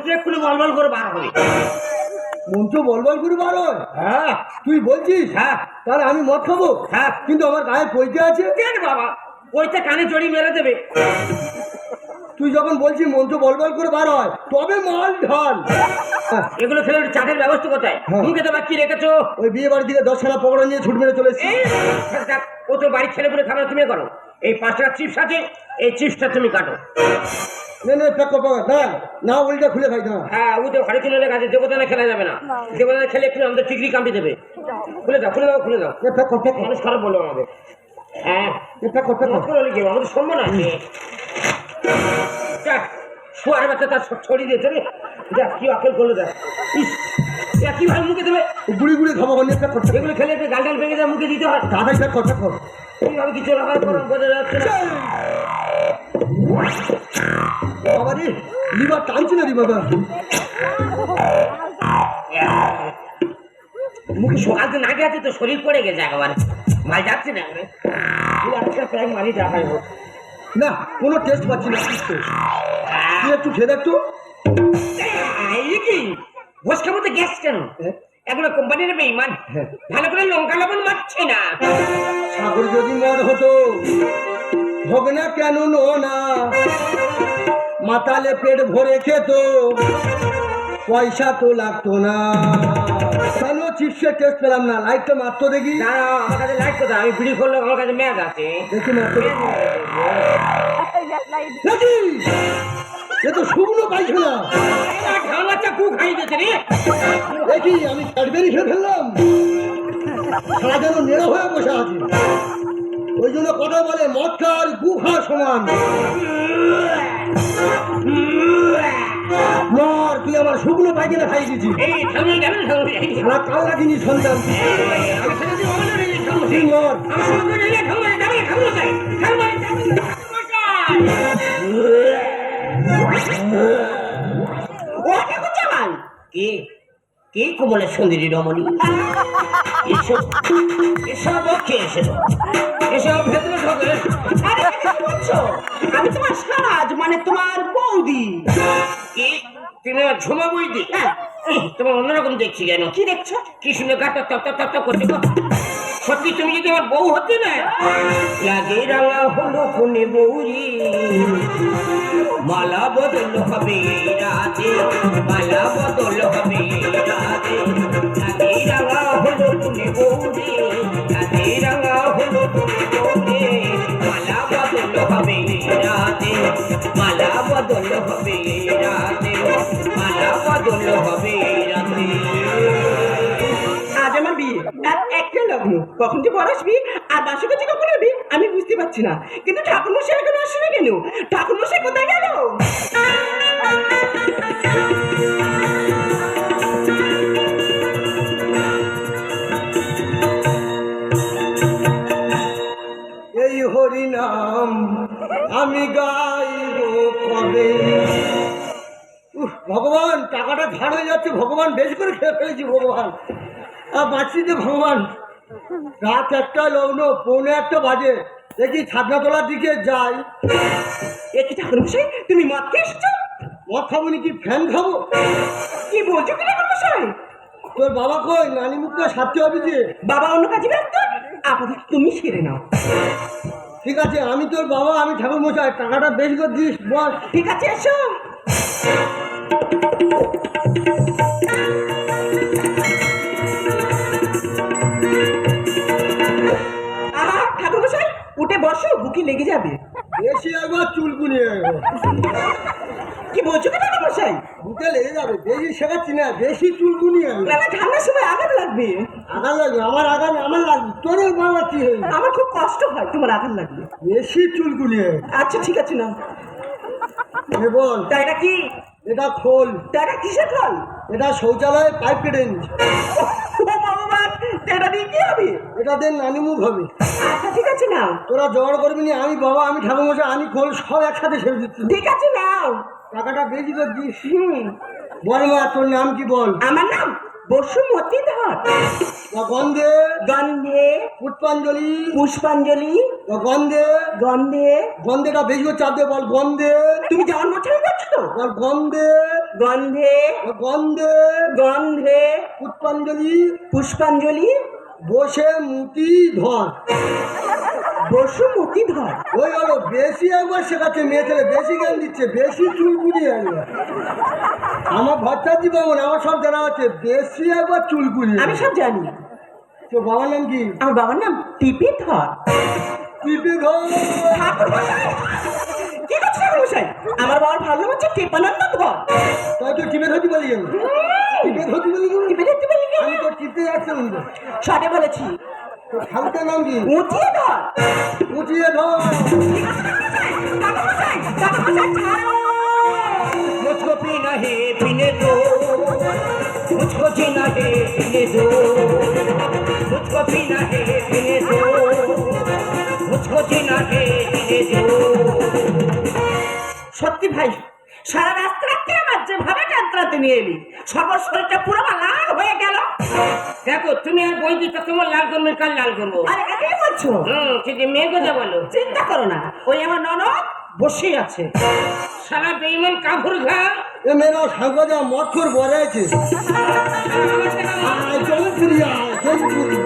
মন্ত্র এক্ষুনি বলবল করে বার হবে। মন্ত্র বলবল করে বার হয়? হ্যাঁ তুই বলছিস? হ্যাঁ তাহলে আমি মদ খাবো? হ্যাঁ। কিন্তু আমার গায়ে পৈতে আছে। দেখ বাবা, ওইটা কানে জড়ি মেরে দেবে। তুই যখন বলছিস মন্ত্র বলবল করে বার হয়, তবে মাল ঢাল। এগুলো খেলে একটু চাটের ব্যবস্থা কোথায়? হ্যাঁ। মুখে তো কি রেখেছো? ওই বিয়ে বাড়ির দিকে 10 খানা পকোড়া নিয়ে ছুট মেরে চলে এসেছি। এই দেখ, ও তো বাড়ির ছেলে বলে খাবার তুমি করো। এই 5 টাকার চিপস আছে, এই চিপসটা তুমি কাটো। নে নে প্যাক কর, না না ওইটা খুলে খাই না। হ্যাঁ, ও তো ঘরে কিনে লেখা আছে দেবতানা খেলা যাবে না। দেবতানা খেলে একটু আমাদের টিকরি কামড়ে দেবে। খুলে দাও খুলে দাও খুলে দাও। এ প্যাক কর, প্যাক কর, মানুষ খারাপ বললো আমাদের। হ্যাঁ এ প্যাক কর, প্যাক কর। করে লিখে আমাদের সম্মান আছে। দেখ শোয়ার বাচ্চা তার ছড়িয়ে দিয়েছে রে। দেখ কি আকেল করলো, দেখ ইস, এ কিভাবে মুখে দেবে? গুড়ি গুড়ি খাবো, নে প্যাক কর। এগুলো খেলে একটু গাল ডাল ভেঙে দেয়, মুখে দিতে হয়। দাদাই প্যাক কর, প্যাক কর। কিভাবে কিছু রাখার পর বোঝা যাচ্ছে না। বাবা রে, লিভার টানছে না রে বাবা। মুখে সকাল তো না গেছে তো শরীর পড়ে গেছে একেবারে, মাল যাচ্ছে না একেবারে। একটা প্যাক মারি দেখাই হোক না, কোনো টেস্ট পাচ্ছি না। তুই একটু খেয়ে দেখ তো। এই কি ভোজ খাবো তো গ্যাস কেন? এগুলো কোম্পানির বেইমান, ভালো করে লঙ্কা লবণ মারছে না। সাগর যদি মদ হতো, হোক না কেন না, মাতালে পেট ভরে খেত, পয়সা তো লাগতো না। কেন চিপসের টেস্ট পেলাম না? লাইটটা মারতো দেখি। না আমার কাছে লাইট কোথায়? আমি বিড়ি করলে আমার কাছে ম্যাগ আছে। দেখি মারতো। দেখি এ তো শুকনো পাইছে না। বাচ্চা কু খাই দিয়েছে রে। দেখি আমি ক্যাডবেরি খেয়ে ফেললাম। সারা যেন নেড়া হয়ে বসে আছে। ওই জন্য কথা বলে মদ খাওয়ার গু খাওয়া সমান। মর, তুই আমার শুকনো পায়খানা খাই দিচ্ছি। এই ঠাকুর যাবেন ঠাকুর, সারা কাল লাগিনি সন্তান। আমি ছেড়ে দিয়ে অন্য রেলে ঠাকুর তুই মর। আমার সঙ্গে রেলে ঠাকুর যাবে ঠাকুর চাই ঠাকুর ও ঠাকুর চাই কে কে কোমলের সুন্দরী রমণী? এসব এসব কে এসেছো? এসব ভেতরে ঢোকে। আরে কি বলছো? আমি তোমার সাজ, মানে তোমার বৌদি। কি তুমি আমার ঝুমা বইদি? তোমার অন্যরকম দেখছি কেন? কি দেখছো? কি সুন্দর গাটা তপ তপ তপ তপ করছে গো। সত্যি তুমি যদি আমার বউ হতে না, লাগে রাঙা হলো কোনে বৌরি, মালা বদল হবে এই রাতে, মালা বদল হবে এই রাতে, লাগে রাঙা হলো কোনে বৌরি, লাগে রাঙা হলো কোনে বৌরি, মালা বদল হবে এই রাতে, মালা বদল হবে এই রাতে, মালা বদল হবে এই রাতে। আজ আমার বিয়ে আর একটা লগ্ন, কখন যে বর আসবি আর বাসকে যে কখন হবে আমি বুঝতে পারছি না। কিন্তু ঠাকুরমশাই এখনো আসলে কেন? ঠাকুরমশাই কোথায় গেল? এই হরি নাম আমি গাইব কবে। ভগবান, টাকাটা ঝাড় হয়ে যাচ্ছে। ভগবান, বেশ করে খেয়ে ফেলেছি ভগবান। আর বাঁচছি যে ভগবান। রাত 1টা লগ্ন, 1:45 বাজে। দেখি ছাদনাতলার দিকে যাই। এ কি ঠাকুরমশাই, তুমি মদ খেয়ে এসেছো? মদ খাবো নাকি ফ্যান খাবো? কি বলছো কি ঠাকুরমশাই? তোর বাবা কই? নানি মুখটা সারতে হবে যে। বাবা অন্য কাজে ব্যস্ত, আপাতত তুমি সেরে নাও। ঠিক আছে, আমি তোর বাবা, আমি ঠাকুর মশাই। টাকাটা বেশ করে দিস বস। ঠিক আছে, এসো। আহা ঠাকুরমশাই, উঠে বসো, বুকে লেগে যাবে। বেশি একবার চুলকুনি কি বলছো কি ঠাকুরমশাই? বুকে লেগে যাবে। বেশি শেখাচ্ছি না, বেশি চুলকুনি না না, ঠান্ডার সময় আঘাত লাগবে। আঘাত লাগবে? আমার আঘাত আমার লাগবে? তোর বাবা কি হয়ে আমার খুব কষ্ট হয় তোমার আঘাত লাগবে। বেশি চুলকুনি। আচ্ছা ঠিক আছে না। বল। তা এটা কি? এটা খোল। তা এটা কিসের ফল? এটা শৌচালয়ে পাইপ কেটে নিচ্ছে। ও ভগবান, এটা দিয়ে কি হবে? এটা দিয়ে নানিমুখ হবে। আচ্ছা ঠিক আছে নাও। তোরা জোগাড় করবি না। আমি বাবা, আমি ঠাকুর মশাই, আমি খোল সব একসাথে ছেড়ে দিচ্ছি। ঠিক আছে নাও। টাকাটা বেশি করে দিস। বল মা, তোর নাম কি বল? আমার নাম বসুমতী ধর গন্ধে গন্ধে পুষ্পাঞ্জলি পুষ্পাঞ্জলি গন্ধে গন্ধে গন্ধেটা বেশি করে চাপ দিয়ে বল গন্ধে তুমি জন্ম ছেড়ে যাচ্ছ তো বল গন্ধে গন্ধে গন্ধে গন্ধে পুষ্পাঞ্জলি পুষ্পাঞ্জলি বসে মুতি ধর বসুমতী ধর ওই হলো বেশি একবার শেখাচ্ছে মেয়ে ছেলে বেশি জ্ঞান দিচ্ছে বেশি চুলকুনি একবার আমার ভট্টাচার্য বাবন আমার সব জানা আছে বেশি একবার চুলকুনি আমি সব জানি তো বাবার নাম কি আমার বাবার নাম টিপি ধর টিপে ধর কি করছে ঠাকুরমশাই? আমার বাবার ভালো নাম হচ্ছে টেপানন্দ ধর। তাই তো টিপে ধরতে বলি আমি টিপে ধরতে বলি টিপে ধরতে বলি কেন? আমি তো টিপতে যাচ্ছি সবে বলেছি তো ঠাকুরটার নাম কি উঁচিয়ে ধর। উঁচিয়ে ধর ঠাকুরমশাই, ঠাকুরমশাই ছাড়ো। मुझको पीना है पीने दो मुझको जीना है जीने दो मुझको पीना है पीने दो मुझको जीना है जीने दो সত্যি ভাই, সারা রাস্তাতে আমার যেভাবে যাত্রাতে নিয়ে এলি সবার শরীরটা পুরো আমার লাল হয়ে গেল। দেখো তুমি আর বই দিচ্ছ তোমার লাল করবে কাল লাল করবো আরে এটাই বলছো? সেটি মেয়ে কথা বলো চিন্তা করো না, ওই আমার ননদ বসে আছে। সারা বেইমান কাপড় ঘা এ মেয়েরা সাগরা মৎখর বলে আছে জলপুরি জলপুরি